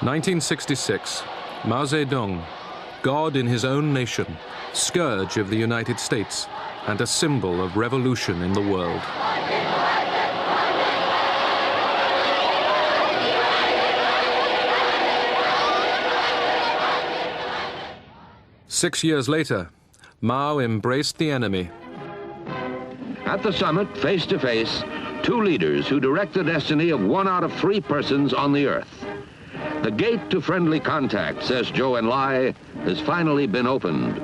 1966, Mao Zedong, God in his own nation, scourge of the United States, and a symbol of revolution in the world. Six years later, Mao embraced the enemy. At the summit, face to face, two leaders who direct the destiny of 1 out of 3 persons on the earth. The gate to friendly contact, says Zhou Enlai, has finally been opened.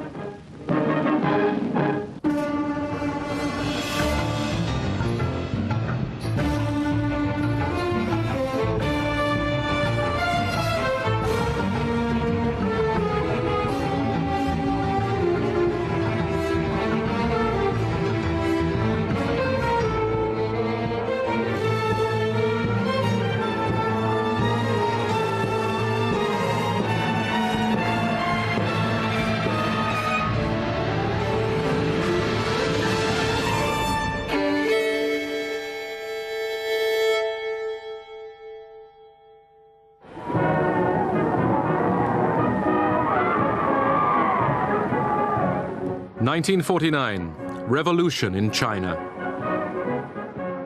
In 1949, revolution in China.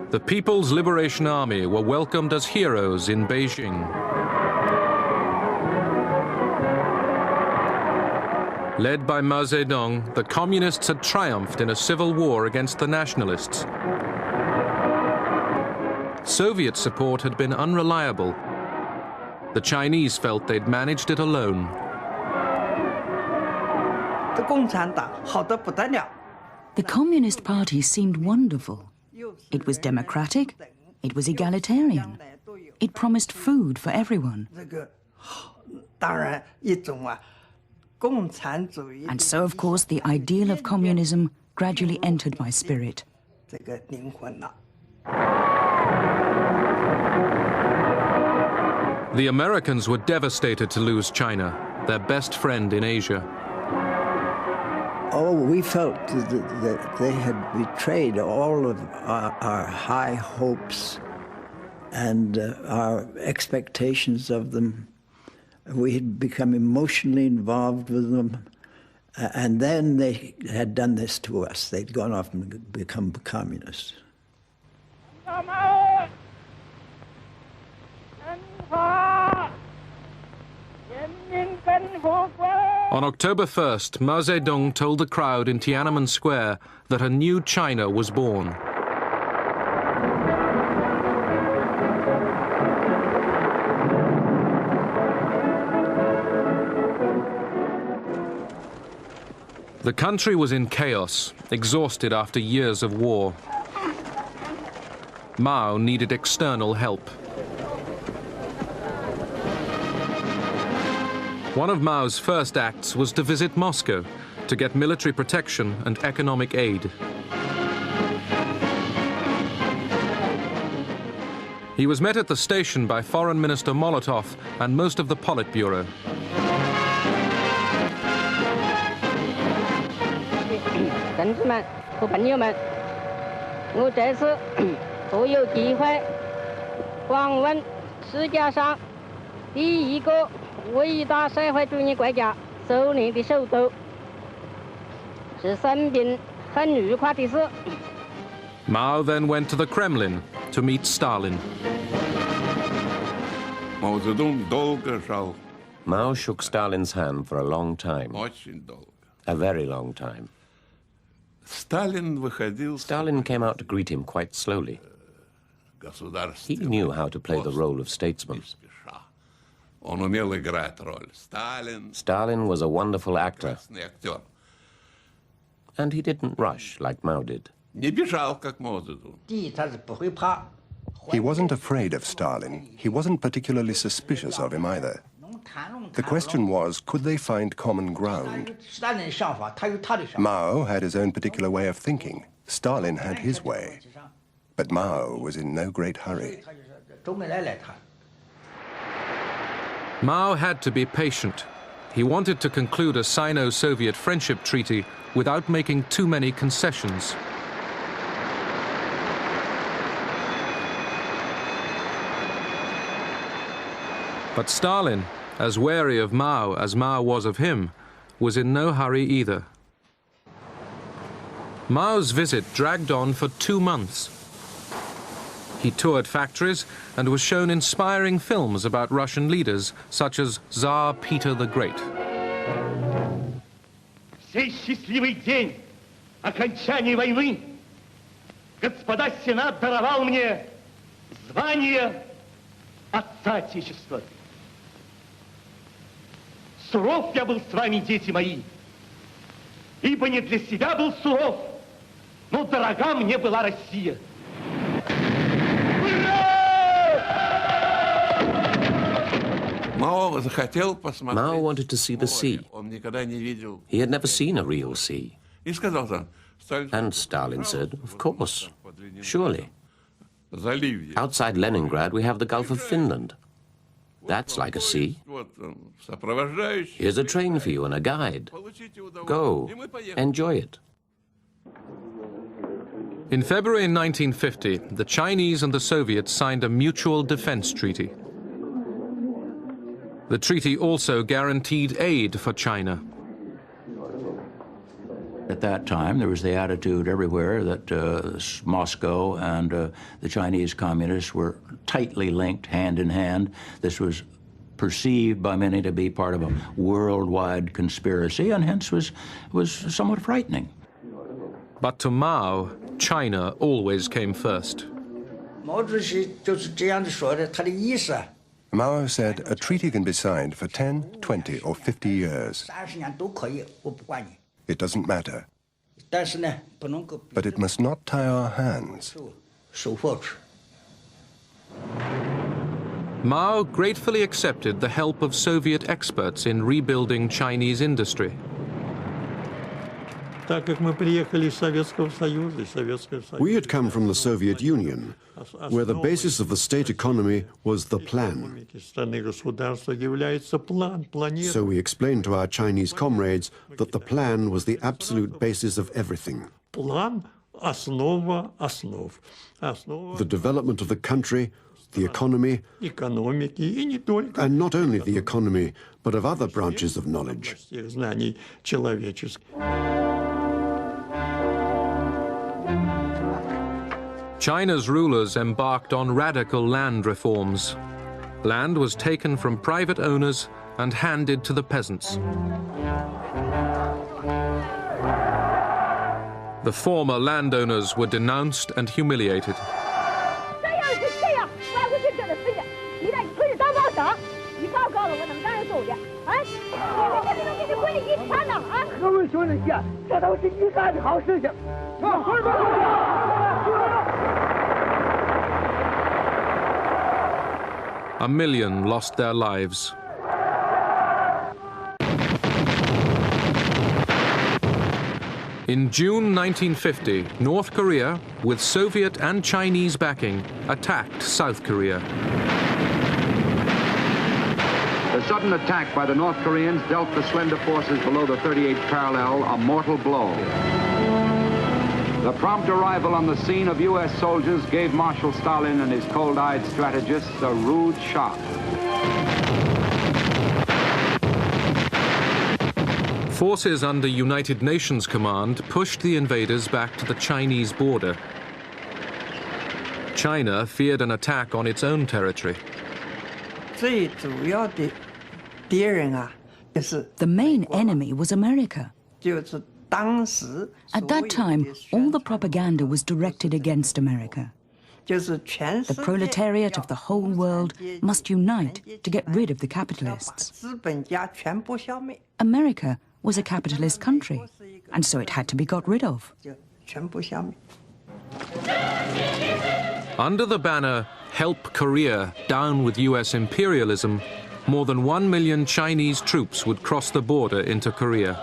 The People's Liberation Army were welcomed as heroes in Beijing. Led by Mao Zedong, the communists had triumphed in a civil war against the nationalists. Soviet support had been unreliable. The Chinese felt they'd managed it alone. The Communist Party seemed wonderful. It was democratic, it was egalitarian, it promised food for everyone. And so, of course, the ideal of communism gradually entered my spirit. The Americans were devastated to lose China, their best friend in Asia. Oh, we felt that they had betrayed all of our high hopes and our expectations of them. We had become emotionally involved with them. And then they had done this to us. They'd gone off and become communists. On October 1st, Mao Zedong told the crowd in Tiananmen Square that a new China was born. The country was in chaos, exhausted after years of war. Mao needed external help. One of Mao's first acts was to visit Moscow to get military protection and economic aid. He was met at the station by Foreign Minister Molotov and most of the Politburo. Mao then went to the Kremlin to meet Stalin. Mao shook Stalin's hand for a long time, a very long time. Stalin came out to greet him quite slowly. He knew how to play the role of statesman. Stalin was a wonderful actor, and he didn't rush like Mao did. He wasn't afraid of Stalin. He wasn't particularly suspicious of him either. The question was, could they find common ground? Mao had his own particular way of thinking. Stalin had his way. But Mao was in no great hurry. Mao had to be patient. He wanted to conclude a Sino-Soviet friendship treaty without making too many concessions. But Stalin, as wary of Mao as Mao was of him, was in no hurry either. Mao's visit dragged on for 2 months. He toured factories and was shown inspiring films about Russian leaders, such as Tsar Peter the Great. Сей счастливый день окончания войны господа Сенат даровал мне звание Отца Отечества. Суров я был с вами, дети мои, ибо не для себя был суров, но дорога мне была Россия. Mao wanted to see the sea. He had never seen a real sea. And Stalin said, of course, surely. Outside Leningrad, we have the Gulf of Finland. That's like a sea. Here's a train for you and a guide. Go, enjoy it. In February 1950, the Chinese and the Soviets signed a mutual defense treaty. The treaty also guaranteed aid for China. At that time, there was the attitude everywhere that Moscow and the Chinese communists were tightly linked, hand in hand. This was perceived by many to be part of a worldwide conspiracy, and hence was somewhat frightening. But to Mao, China always came first. Mao said a treaty can be signed for 10, 20 or 50 years. It doesn't matter. But it must not tie our hands. Mao gratefully accepted the help of Soviet experts in rebuilding Chinese industry. We had come from the Soviet Union, where the basis of the state economy was the plan. So we explained to our Chinese comrades that the plan was the absolute basis of everything. The development of the country, the economy, and not only the economy, but of other branches of knowledge. China's rulers embarked on radical land reforms. Land was taken from private owners and handed to the peasants. The former landowners were denounced and humiliated. A million lost their lives. In June 1950, North Korea, with Soviet and Chinese backing, attacked South Korea. The sudden attack by the North Koreans dealt the slender forces below the 38th parallel a mortal blow. The prompt arrival on the scene of U.S. soldiers gave Marshal Stalin and his cold-eyed strategists a rude shock. Forces under United Nations command pushed the invaders back to the Chinese border. China feared an attack on its own territory. The main enemy was America. At that time, all the propaganda was directed against America. The proletariat of the whole world must unite to get rid of the capitalists. America was a capitalist country, and so it had to be got rid of. Under the banner, "Help Korea, down with US imperialism," more than 1 million Chinese troops would cross the border into Korea.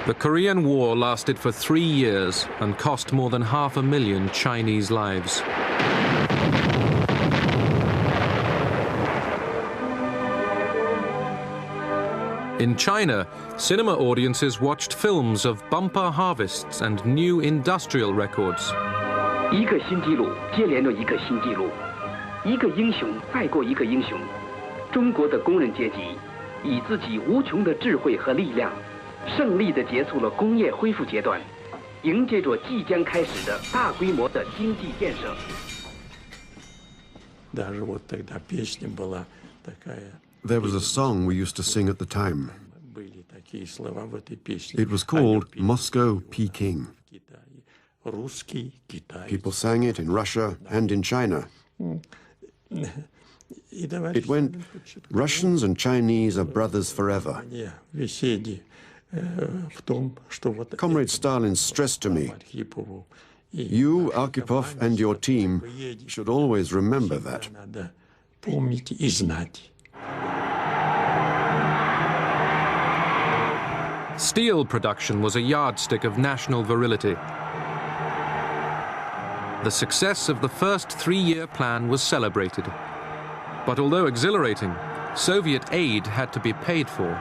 The Korean War lasted for 3 years and cost more than 500,000 Chinese lives. In China, cinema audiences watched films of bumper harvests and new industrial records. 一个新纪录接连着一个新纪录，一个英雄再过一个英雄。中国的工人阶级以自己无穷的智慧和力量，胜利地结束了工业恢复阶段，迎接着即将开始的大规模的经济建设。 There was a song we used to sing at the time. It was called Moscow, Peking. People sang it in Russia and in China. It went, Russians and Chinese are brothers forever. Comrade Stalin stressed to me, you, Arkhipov, and your team should always remember that. Steel production was a yardstick of national virility. The success of the first three-year plan was celebrated. But although exhilarating, Soviet aid had to be paid for.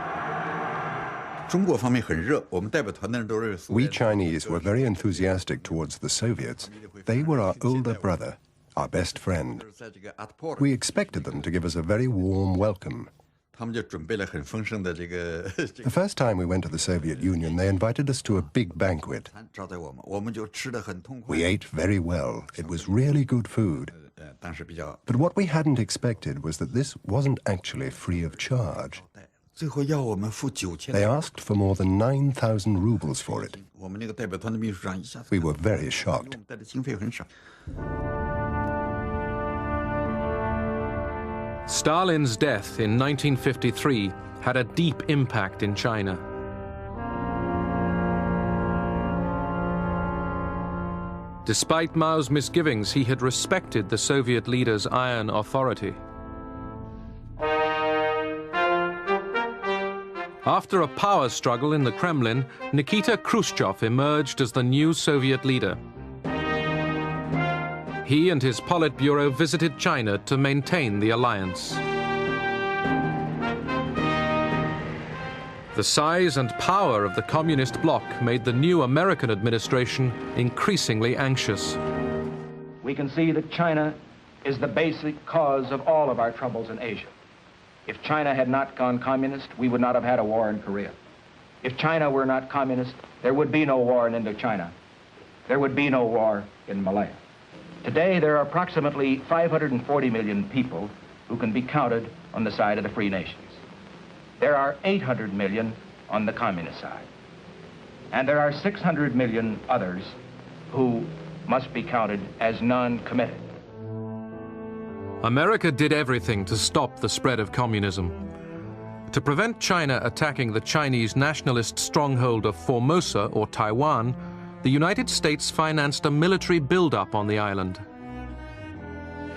We Chinese were very enthusiastic towards the Soviets. They were our older brother, our best friend. We expected them to give us a very warm welcome. The first time we went to the Soviet Union, they invited us to a big banquet. We ate very well. It was really good food. But what we hadn't expected was that this wasn't actually free of charge. They asked for more than 9,000 rubles for it. We were very shocked. Stalin's death in 1953 had a deep impact in China. Despite Mao's misgivings, he had respected the Soviet leader's iron authority. After a power struggle in the Kremlin, Nikita Khrushchev emerged as the new Soviet leader. He and his Politburo visited China to maintain the alliance. The size and power of the communist bloc made the new American administration increasingly anxious. We can see that China is the basic cause of all of our troubles in Asia. If China had not gone communist, we would not have had a war in Korea. If China were not communist, there would be no war in Indochina. There would be no war in Malaya. Today, there are approximately 540 million people who can be counted on the side of the free nations. There are 800 million on the communist side. And there are 600 million others who must be counted as non-committed. America did everything to stop the spread of communism. To prevent China attacking the Chinese nationalist stronghold of Formosa or Taiwan, the United States financed a military buildup on the island.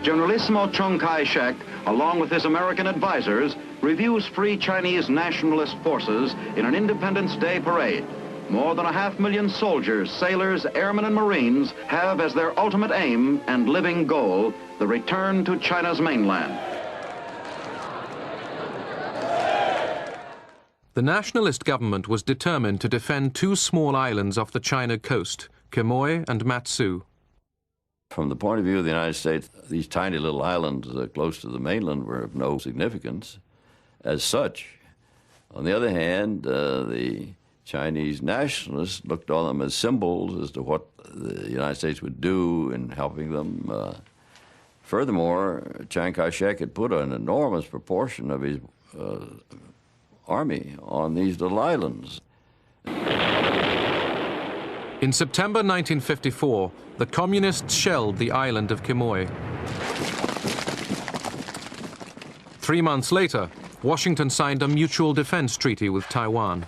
Generalissimo Chiang Kai-shek, along with his American advisors, reviews Free Chinese nationalist forces in an Independence Day parade. More than 500,000 soldiers, sailors, airmen, and Marines have as their ultimate aim and living goal the return to China's mainland. The nationalist government was determined to defend two small islands off the China coast, Quemoy and Matsu. From the point of view of the United States, these tiny little islands close to the mainland were of no significance as such. On the other hand, the Chinese nationalists looked on them as symbols as to what the United States would do in helping them. Furthermore, Chiang Kai-shek had put an enormous proportion of his army on these little islands. In September 1954, the communists shelled the island of Quemoy. 3 months later, Washington signed a mutual defense treaty with Taiwan.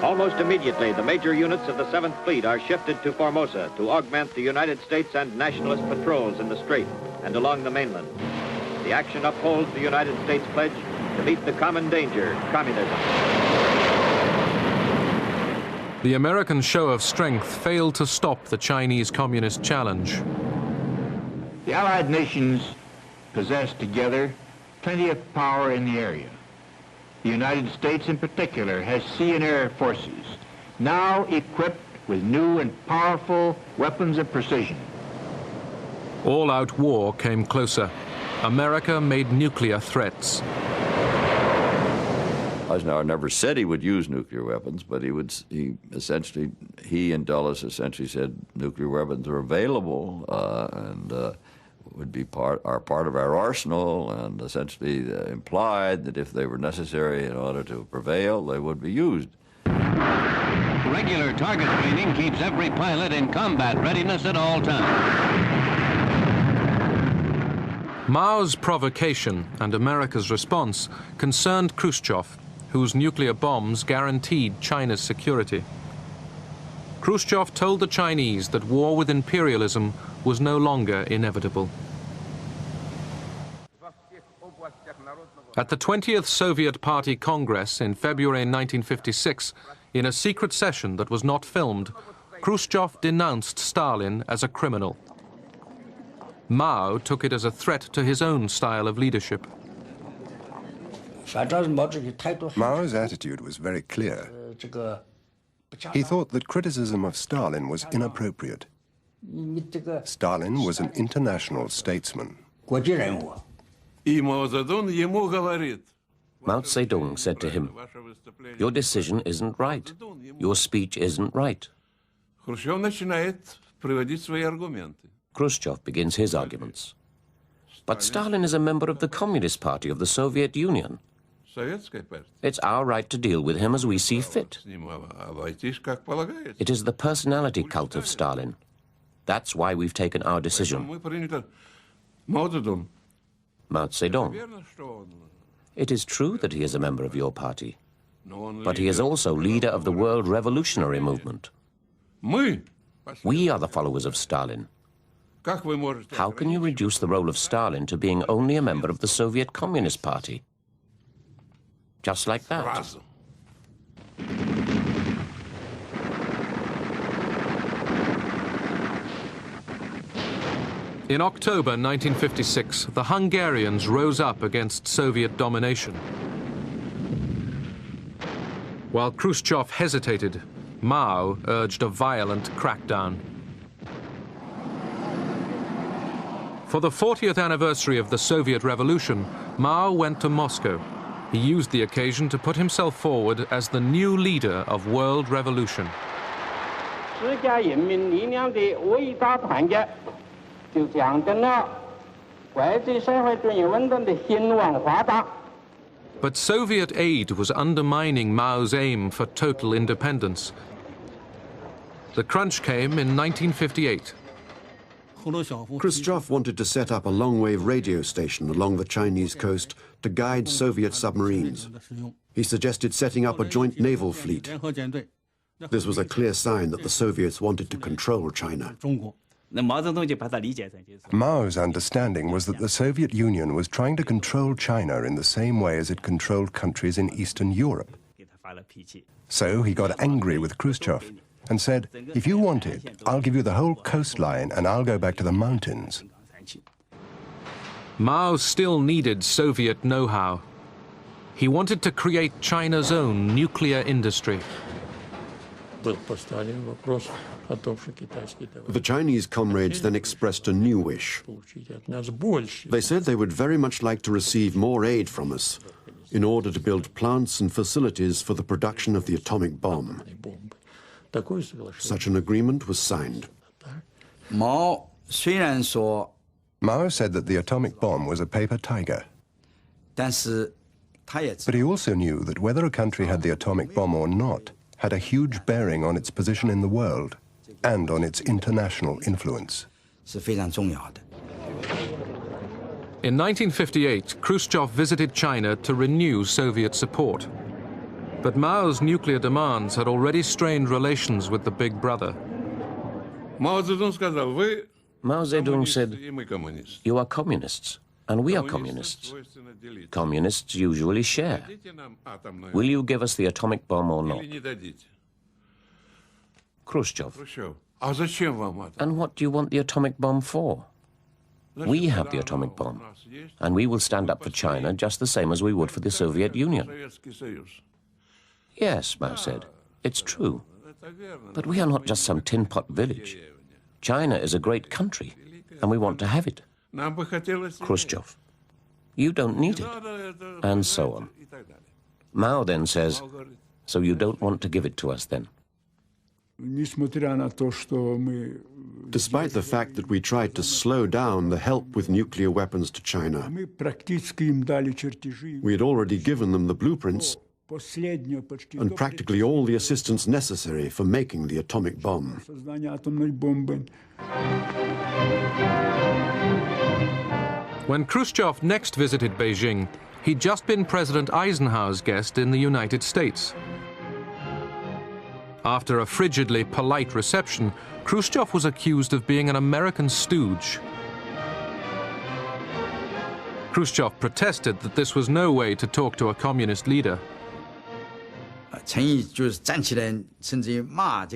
Almost immediately, the major units of the 7th Fleet are shifted to Formosa to augment the United States and nationalist patrols in the Strait and along the mainland. The action upholds the United States pledge to meet the common danger, communism. The American show of strength failed to stop the Chinese communist challenge. The Allied nations possessed together 20th power in the area. The United States in particular has sea and air forces now equipped with new and powerful weapons of precision. All-out war came closer. America made nuclear threats. Eisenhower never said he would use nuclear weapons, but he and Dulles essentially said nuclear weapons are available and would be part of our arsenal, and essentially implied that if they were necessary in order to prevail, they would be used. Regular target training keeps every pilot in combat readiness at all times. Mao's provocation and America's response concerned Khrushchev, whose nuclear bombs guaranteed China's security. Khrushchev told the Chinese that war with imperialism was no longer inevitable. At the 20th Soviet Party Congress in February 1956, in a secret session that was not filmed, Khrushchev denounced Stalin as a criminal. Mao took it as a threat to his own style of leadership. Mao's attitude was very clear. He thought that criticism of Stalin was inappropriate. Stalin was an international statesman. Mao Zedong said to him, "Your decision isn't right. Your speech isn't right." Khrushchev begins his arguments. But Stalin is a member of the Communist Party of the Soviet Union. It's our right to deal with him as we see fit. It is the personality cult of Stalin. That's why we've taken our decision. Mao Zedong. It is true that he is a member of your party, but he is also leader of the world revolutionary movement. We are the followers of Stalin. How can you reduce the role of Stalin to being only a member of the Soviet Communist Party? Just like that. In October 1956, the Hungarians rose up against Soviet domination. While Khrushchev hesitated, Mao urged a violent crackdown. For the 40th anniversary of the Soviet Revolution, Mao went to Moscow. He used the occasion to put himself forward as the new leader of world revolution. But Soviet aid was undermining Mao's aim for total independence. The crunch came in 1958. Khrushchev wanted to set up a long-wave radio station along the Chinese coast to guide Soviet submarines. He suggested setting up a joint naval fleet. This was a clear sign that the Soviets wanted to control China. Mao's understanding was that the Soviet Union was trying to control China in the same way as it controlled countries in Eastern Europe. So he got angry with Khrushchev and said, "If you want it, I'll give you the whole coastline and I'll go back to the mountains." Mao still needed Soviet know-how. He wanted to create China's own nuclear industry. The Chinese comrades then expressed a new wish. They said they would very much like to receive more aid from us in order to build plants and facilities for the production of the atomic bomb. Such an agreement was signed. Mao said that the atomic bomb was a paper tiger. But he also knew that whether a country had the atomic bomb or not had a huge bearing on its position in the world and on its international influence. In 1958, Khrushchev visited China to renew Soviet support. But Mao's nuclear demands had already strained relations with the big brother. Mao Zedong said, "You are communists, and we are communists. Communists usually share. Will you give us the atomic bomb or not?" Khrushchev, "And what do you want the atomic bomb for?" We have the atomic bomb, and we will stand up for China just the same as we would for the Soviet Union. Yes, Mao said, it's true. But we are not just some tin-pot village. China is a great country, and we want to have it. Khrushchev, you don't need it, and so on. Mao then says, so you don't want to give it to us then? Despite the fact that we tried to slow down the help with nuclear weapons to China, we had already given them the blueprints and practically all the assistance necessary for making the atomic bomb. When Khrushchev next visited Beijing, he'd just been President Eisenhower's guest in the United States. After a frigidly polite reception, Khrushchev was accused of being an American stooge. Khrushchev protested that this was no way to talk to a communist leader.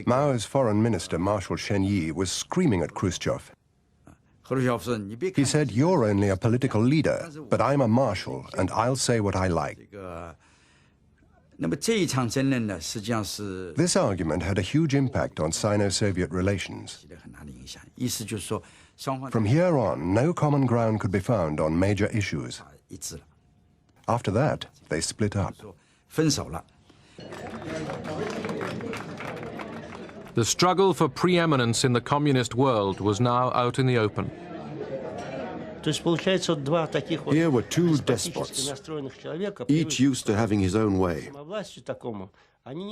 Mao's foreign minister, Marshal Chen Yi, was screaming at Khrushchev. He said, you're only a political leader, but I'm a marshal, and I'll say what I like. This argument had a huge impact on Sino-Soviet relations. From here on, no common ground could be found on major issues. After that, they split up. The struggle for preeminence in the communist world was now out in the open. Here were two despots, each used to having his own way.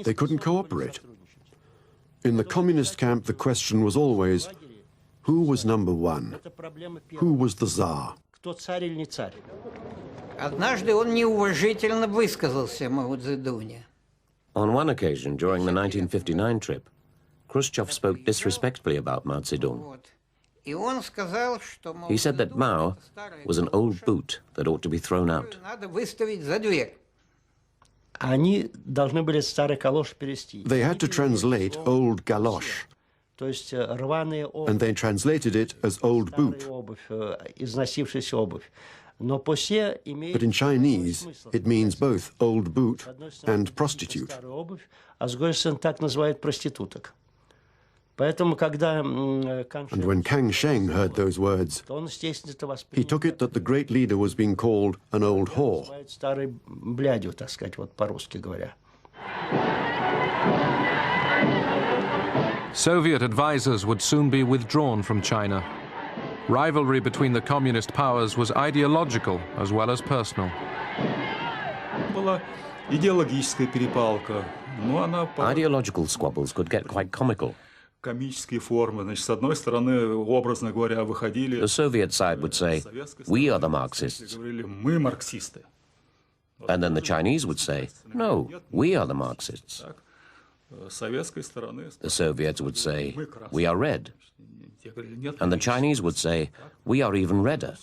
They couldn't cooperate. In the communist camp, the question was always, who was number one? Who was the Tsar? On one occasion, during the 1959 trip, Khrushchev spoke disrespectfully about Mao Zedong. He said that Mao was an old boot that ought to be thrown out. They had to translate old galosh, and they translated it as old boot. But in Chinese, it means both old boot and prostitute. And when Kang Sheng heard those words, he took it that the great leader was being called an old whore. Soviet advisors would soon be withdrawn from China. Rivalry between the communist powers was ideological as well as personal. Ideological squabbles could get quite comical. The Soviet side would say, we are the Marxists. And then the Chinese would say, no, we are the Marxists. The Soviets would say, we are red. And the Chinese would say, we are even redder.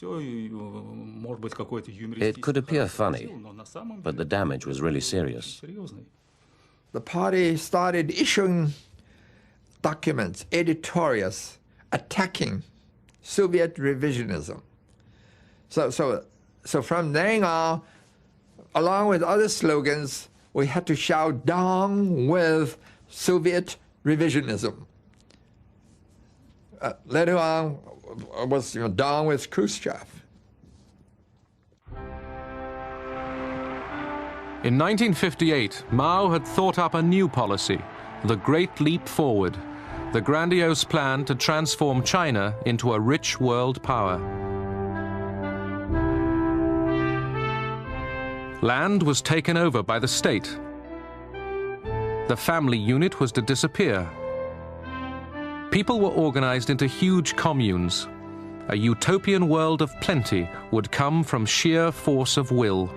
It could appear funny, but the damage was really serious. The party started issuing documents, editorials, attacking Soviet revisionism. So from then on, along with other slogans, we had to shout down with Soviet revisionism. Later on, was down with Khrushchev. In 1958, Mao had thought up a new policy, the Great Leap Forward, the grandiose plan to transform China into a rich world power. Land was taken over by the state. The family unit was to disappear. People were organized into huge communes. A utopian world of plenty would come from sheer force of will.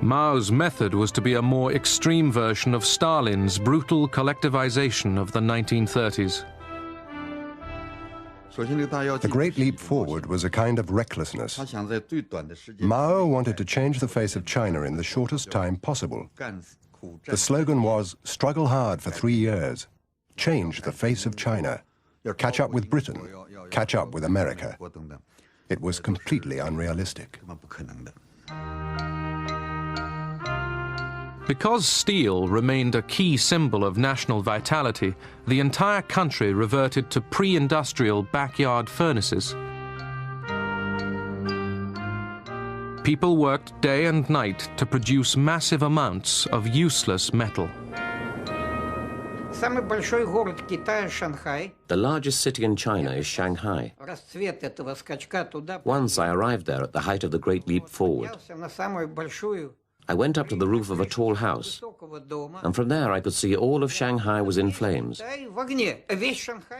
Mao's method was to be a more extreme version of Stalin's brutal collectivization of the 1930s. The Great Leap Forward was a kind of recklessness. Mao wanted to change the face of China in the shortest time possible. The slogan was, struggle hard for 3 years, change the face of China, catch up with Britain, catch up with America. It was completely unrealistic. Because steel remained a key symbol of national vitality, the entire country reverted to pre-industrial backyard furnaces. People worked day and night to produce massive amounts of useless metal. The largest city in China is Shanghai. Once I arrived there at the height of the Great Leap Forward. I went up to the roof of a tall house, and from there I could see all of Shanghai was in flames.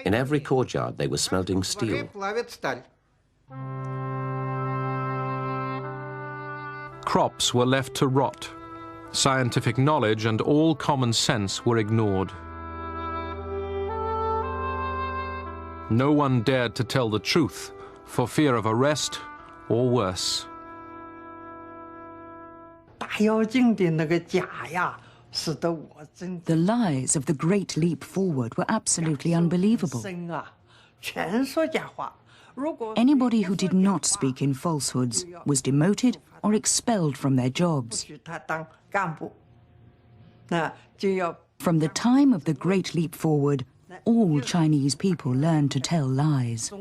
In every courtyard they were smelting steel. Crops were left to rot. Scientific knowledge and all common sense were ignored. No one dared to tell the truth for fear of arrest or worse. The lies of the Great Leap Forward were absolutely unbelievable. Anybody who did not speak in falsehoods was demoted or expelled from their jobs. From the time of the Great Leap Forward, all Chinese people learned to tell lies.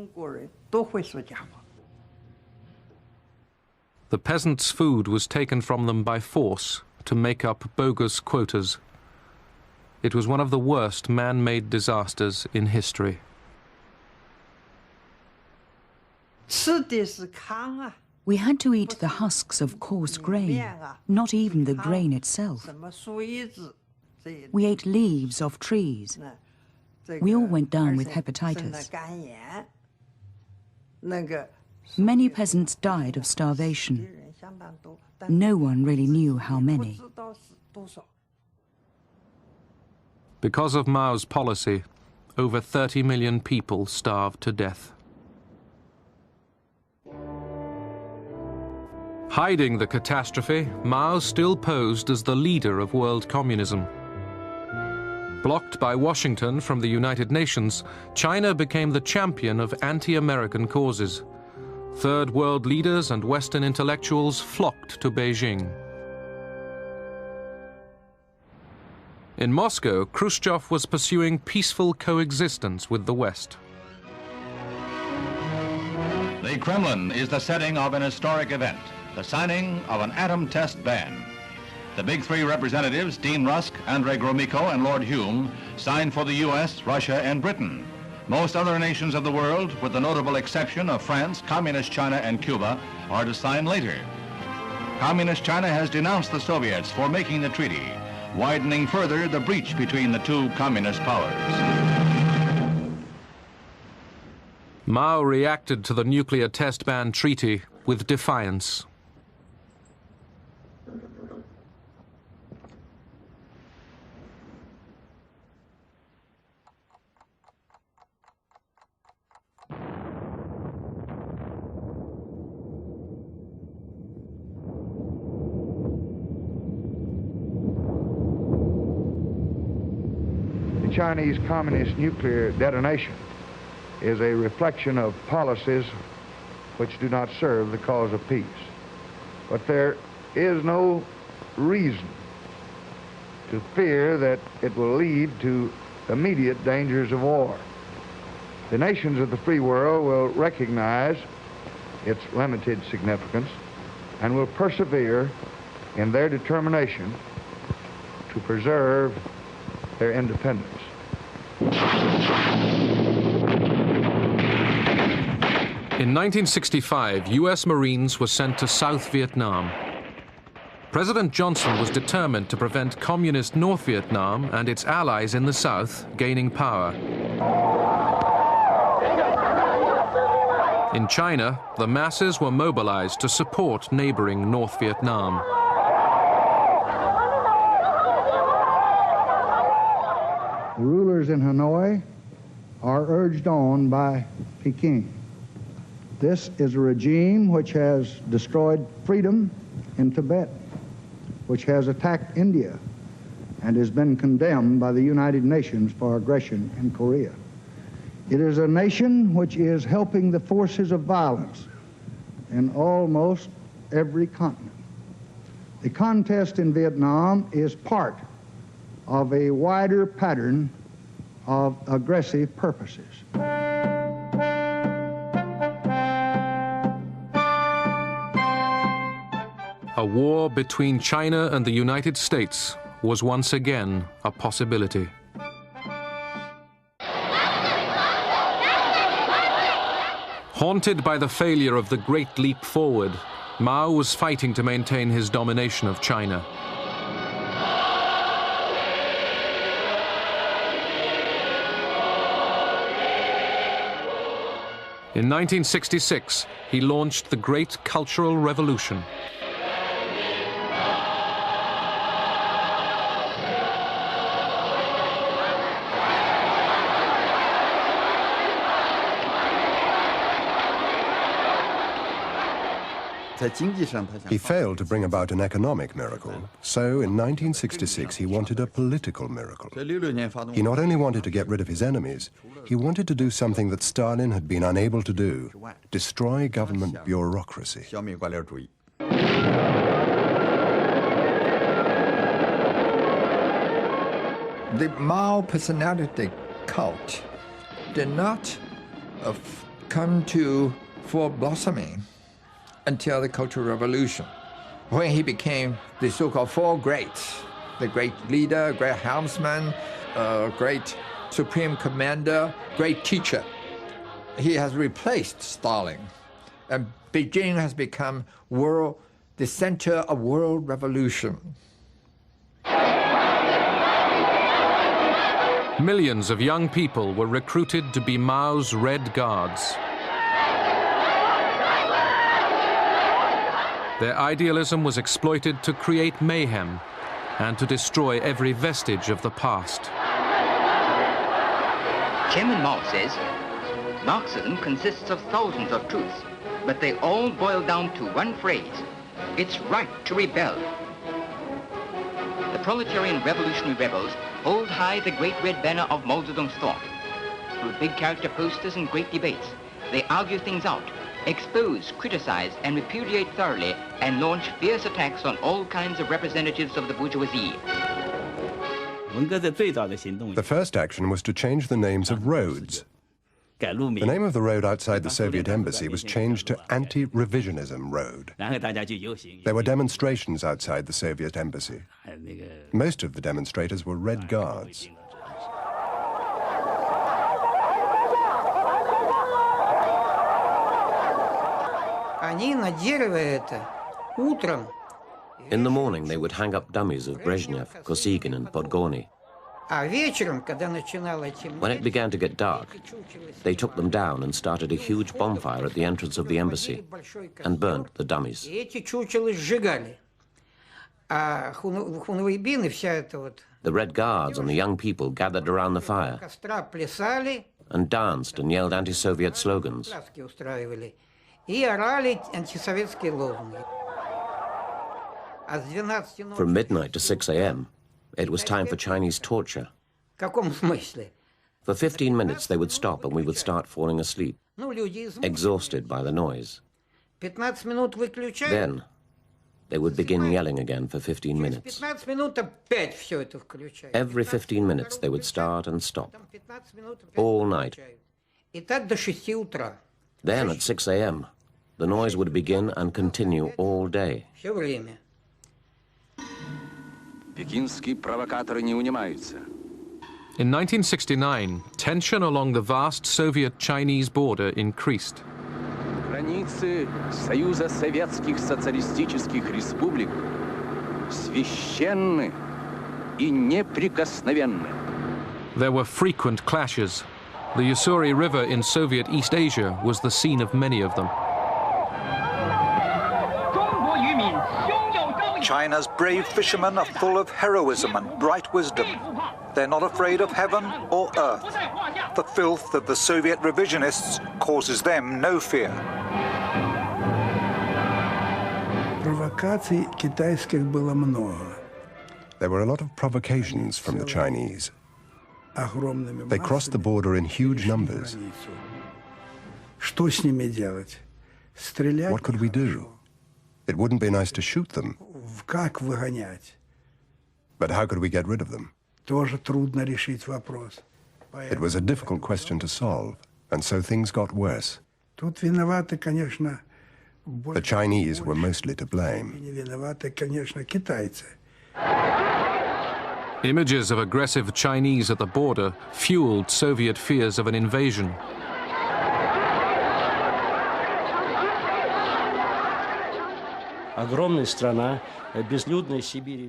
The peasants' food was taken from them by force to make up bogus quotas. It was one of the worst man-made disasters in history. We had to eat the husks of coarse grain, not even the grain itself. We ate leaves of trees. We all went down with hepatitis. Many peasants died of starvation. No one really knew how many. Because of Mao's policy, over 30 million people starved to death. Hiding the catastrophe, Mao still posed as the leader of world communism. Blocked by Washington from the United Nations, China became the champion of anti-American causes. Third world leaders and Western intellectuals flocked to Beijing. In Moscow, Khrushchev was pursuing peaceful coexistence with the West. The Kremlin is the setting of an historic event, the signing of an atom test ban. The big three representatives, Dean Rusk, Andrei Gromyko, and Lord Hume, signed for the US, Russia, and Britain. Most other nations of the world, with the notable exception of France, Communist China, and Cuba, are to sign later. Communist China has denounced the Soviets for making the treaty, widening further the breach between the two communist powers. Mao reacted to the nuclear test ban treaty with defiance. The Chinese Communist nuclear detonation is a reflection of policies which do not serve the cause of peace. But there is no reason to fear that it will lead to immediate dangers of war. The nations of the free world will recognize its limited significance and will persevere in their determination to preserve their independence. In 1965, US Marines were sent to South Vietnam. President Johnson was determined to prevent communist North Vietnam and its allies in the South gaining power. In China, the masses were mobilized to support neighboring North Vietnam. The rulers in Hanoi are urged on by Peking. This is a regime which has destroyed freedom in Tibet, which has attacked India, and has been condemned by the United Nations for aggression in Korea. It is a nation which is helping the forces of violence in almost every continent. The contest in Vietnam is part of a wider pattern of aggressive purposes. A war between China and the United States was once again a possibility. Haunted by the failure of the Great Leap Forward, Mao was fighting to maintain his domination of China. In 1966, he launched the Great Cultural Revolution. He failed to bring about an economic miracle, so in 1966 he wanted a political miracle. He not only wanted to get rid of his enemies, he wanted to do something that Stalin had been unable to do: destroy government bureaucracy. The Mao personality cult did not come to full blossoming until the Cultural Revolution, when he became the so-called four greats: the great leader, great helmsman, great supreme commander, great teacher. He has replaced Stalin, and Beijing has become the center of world revolution. Millions of young people were recruited to be Mao's Red Guards. Their idealism was exploited to create mayhem and to destroy every vestige of the past. Chairman Mao says, Marxism consists of thousands of truths, but they all boil down to one phrase: it's right to rebel. The proletarian revolutionary rebels hold high the great red banner of Mao Zedong's thought. Through big character posters and great debates, they argue things out, expose, criticize, and repudiate thoroughly, and launch fierce attacks on all kinds of representatives of the bourgeoisie. The first action was to change the names of roads. The name of the road outside the Soviet embassy was changed to Anti-Revisionism Road. There were demonstrations outside the Soviet embassy. Most of the demonstrators were Red Guards. In the morning, they would hang up dummies of Brezhnev, Kosygin, and Podgorny. When it began to get dark, they took them down and started a huge bonfire at the entrance of the embassy and burnt the dummies. The Red Guards and the young people gathered around the fire and danced and yelled anti-Soviet slogans. From midnight to 6 a.m., it was time for Chinese torture. For 15 minutes, they would stop and we would start falling asleep, exhausted by the noise. Then, they would begin yelling again for 15 minutes. Every 15 minutes, they would start and stop, all night. Then, at 6 a.m., the noise would begin and continue all day. In 1969, tension along the vast Soviet-Chinese border increased. Границы Союза Советских Социалистических Республик священны и неприкосновенны. There were frequent clashes. The Ussuri River in Soviet East Asia was the scene of many of them. China's brave fishermen are full of heroism and bright wisdom. They're not afraid of heaven or earth. The filth of the Soviet revisionists causes them no fear. There were a lot of provocations from the Chinese. They crossed the border in huge numbers. What could we do? It wouldn't be nice to shoot them. But how could we get rid of them? It was a difficult question to solve, and so things got worse. The Chinese were mostly to blame. Images of aggressive Chinese at the border fueled Soviet fears of an invasion.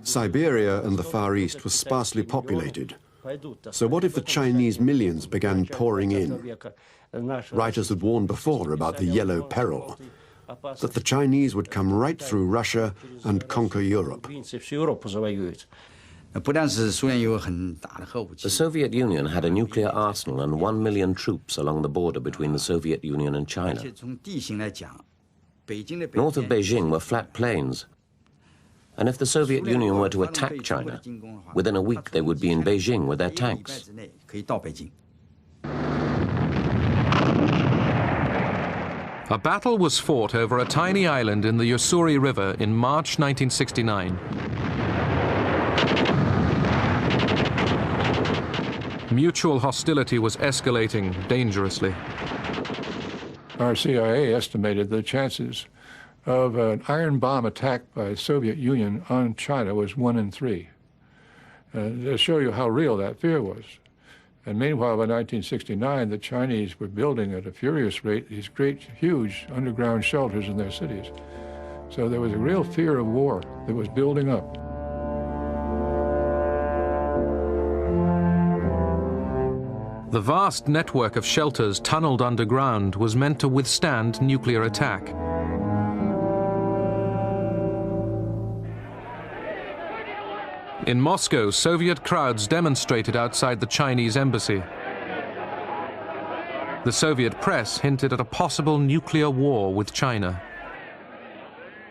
Siberia and the Far East was sparsely populated. So what if the Chinese millions began pouring in? Writers had warned before about the yellow peril, that the Chinese would come right through Russia and conquer Europe. The Soviet Union had a nuclear arsenal and 1 million troops along the border between the Soviet Union and China. North of Beijing were flat plains. And if the Soviet Union were to attack China, within a week they would be in Beijing with their tanks. A battle was fought over a tiny island in the Ussuri River in March 1969. Mutual hostility was escalating dangerously. Our CIA estimated the chances of an iron bomb attack by the Soviet Union on China was 1 in 3. To show you how real that fear was. And meanwhile, by 1969, the Chinese were building at a furious rate these great, huge underground shelters in their cities. So there was a real fear of war that was building up. The vast network of shelters tunneled underground was meant to withstand nuclear attack. In Moscow, Soviet crowds demonstrated outside the Chinese embassy. The Soviet press hinted at a possible nuclear war with China.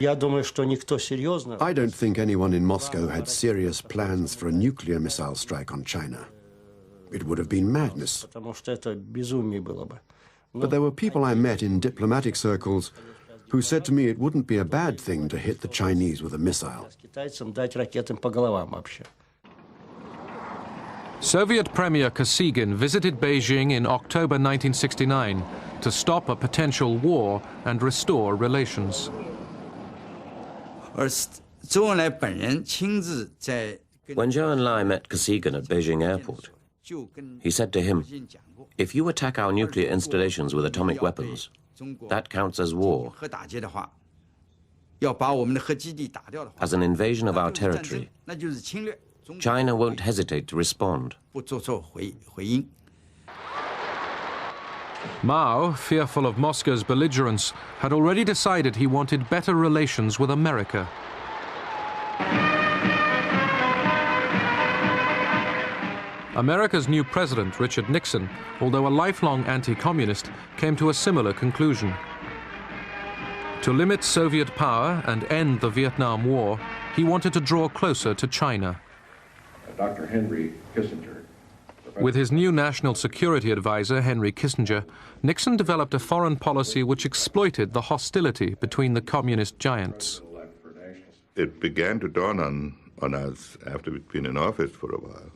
I don't think anyone in Moscow had serious plans for a nuclear missile strike on China. It would have been madness. But there were people I met in diplomatic circles who said to me it wouldn't be a bad thing to hit the Chinese with a missile. Soviet Premier Kosygin visited Beijing in October 1969 to stop a potential war and restore relations. When Zhou Enlai met Kosygin at Beijing airport, he said to him, "If you attack our nuclear installations with atomic weapons, that counts as war. As an invasion of our territory, China won't hesitate to respond." Mao, fearful of Moscow's belligerence, had already decided he wanted better relations with America. America's new president, Richard Nixon, although a lifelong anti-communist, came to a similar conclusion. To limit Soviet power and end the Vietnam War, he wanted to draw closer to China. Dr. Henry Kissinger. With his new national security advisor, Henry Kissinger, Nixon developed a foreign policy which exploited the hostility between the communist giants. It began to dawn on us, after we'd been in office for a while,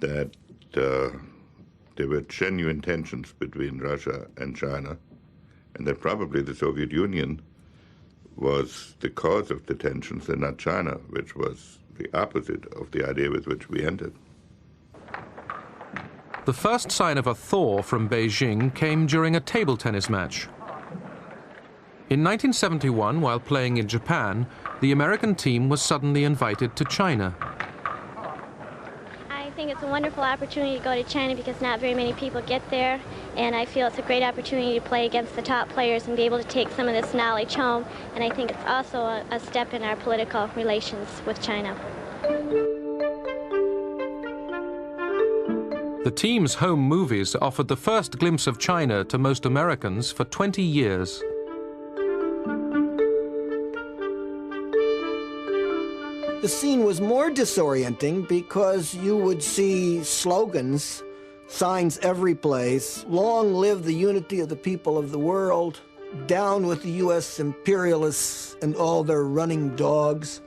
that there were genuine tensions between Russia and China, and that probably the Soviet Union was the cause of the tensions and not China, which was the opposite of the idea with which we entered. The first sign of a thaw from Beijing came during a table tennis match. In 1971, while playing in Japan, the American team was suddenly invited to China. I think it's a wonderful opportunity to go to China because not very many people get there, and I feel it's a great opportunity to play against the top players and be able to take some of this knowledge home, and I think it's also a step in our political relations with China. The team's home movies offered the first glimpse of China to most Americans for 20 years. The The scene was more disorienting because you would see slogans, signs every place, long live the unity of the people of the world, down with the U.S. imperialists and all their running dogs.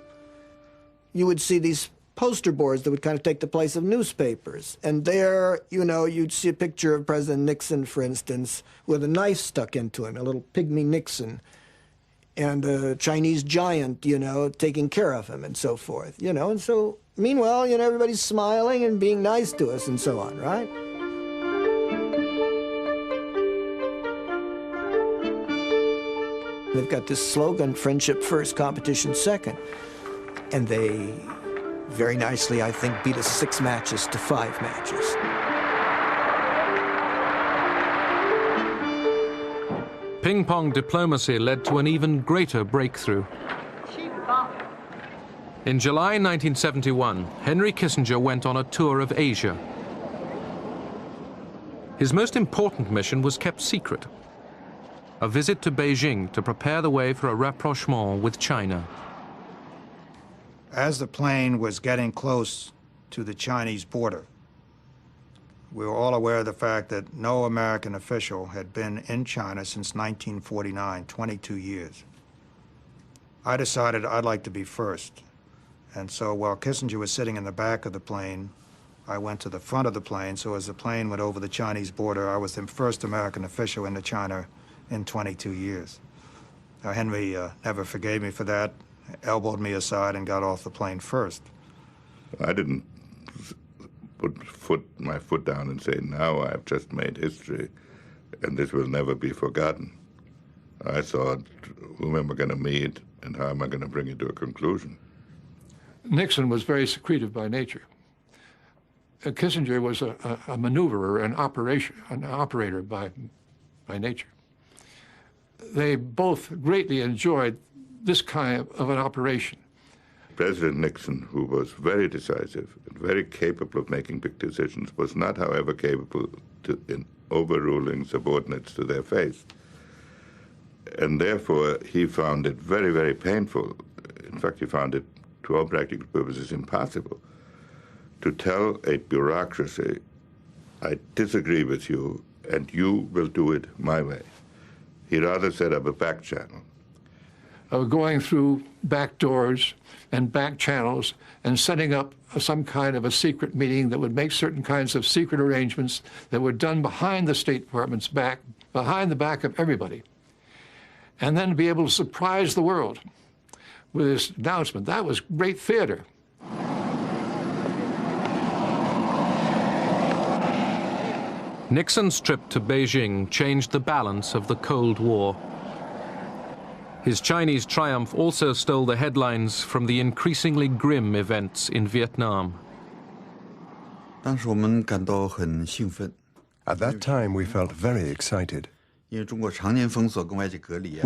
You would see these poster boards that would kind of take the place of newspapers. And there, you know, you'd see a picture of President Nixon, for instance, with a knife stuck into him, a little pygmy Nixon, and a Chinese giant, you know, taking care of him and so forth, you know. And so, meanwhile, you know, everybody's smiling and being nice to us and so on, right? They've got this slogan, friendship first, competition second. And they very nicely, I think, beat us 6 matches to 5 matches. Ping-pong diplomacy led to an even greater breakthrough. In July 1971, Henry Kissinger went on a tour of Asia. His most important mission was kept secret, a visit to Beijing to prepare the way for a rapprochement with China. As the plane was getting close to the Chinese border, we were all aware of the fact that no American official had been in China since 1949, 22 years. I decided I'd like to be first. And so while Kissinger was sitting in the back of the plane, I went to the front of the plane. So as the plane went over the Chinese border, I was the first American official into China in 22 years. Now, Henry never forgave me for that, elbowed me aside and got off the plane first. I didn't put my foot down and say, now I've just made history and this will never be forgotten. I thought, whom am I going to meet and how am I going to bring it to a conclusion? Nixon was very secretive by nature. Kissinger was a maneuverer, an operator by nature. They both greatly enjoyed this kind of an operation. President Nixon, who was very decisive and very capable of making big decisions, was not, however, capable in overruling subordinates to their face. And therefore, he found it very, very painful. In fact, he found it, to all practical purposes, impossible to tell a bureaucracy, I disagree with you, and you will do it my way. He rather set up a back channel. Going through back doors and back channels and setting up some kind of a secret meeting that would make certain kinds of secret arrangements that were done behind the State Department's back, behind the back of everybody. And then be able to surprise the world with this announcement. That was great theater. Nixon's trip to Beijing changed the balance of the Cold War. His Chinese triumph also stole the headlines from the increasingly grim events in Vietnam. At that time, we felt very excited. We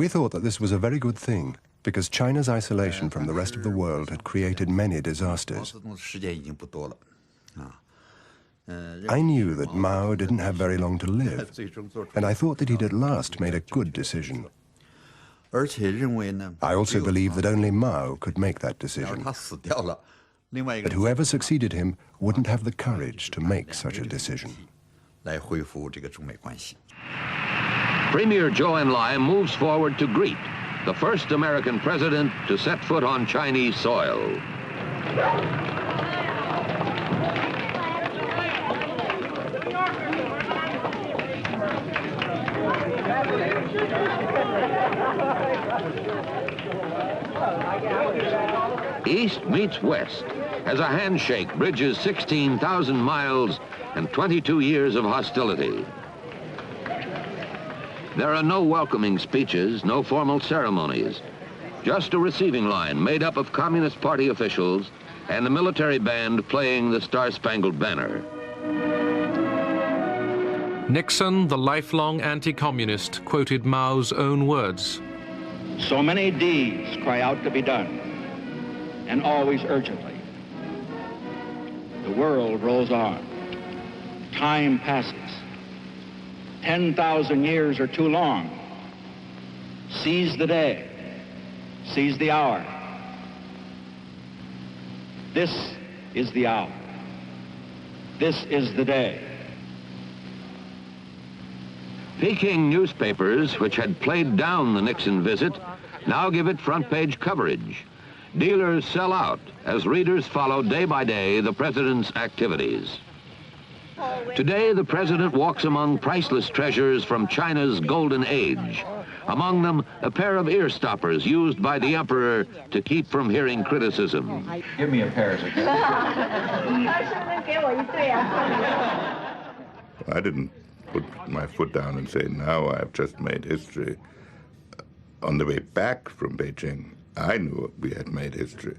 thought that this was a very good thing, because China's isolation from the rest of the world had created many disasters. I knew that Mao didn't have very long to live, and I thought that he'd at last made a good decision. I also believed that only Mao could make that decision, that whoever succeeded him wouldn't have the courage to make such a decision. Premier Zhou Enlai moves forward to greet the first American president to set foot on Chinese soil. East meets West as a handshake bridges 16,000 miles and 22 years of hostility. There are no welcoming speeches, no formal ceremonies, just a receiving line made up of Communist Party officials and the military band playing the Star-Spangled Banner. Nixon, the lifelong anti-communist, quoted Mao's own words. So many deeds cry out to be done, and always urgently. The world rolls on. Time passes. 10,000 years are too long. Seize the day. Seize the hour. This is the hour. This is the day. Peking newspapers, which had played down the Nixon visit, now give it front-page coverage. Dealers sell out as readers follow day by day the president's activities. Today, the president walks among priceless treasures from China's golden age. Among them, a pair of ear stoppers used by the emperor to keep from hearing criticism. Give me a pair as a gift. I didn't put my foot down and say, now I've just made history. On the way back from Beijing, I knew we had made history.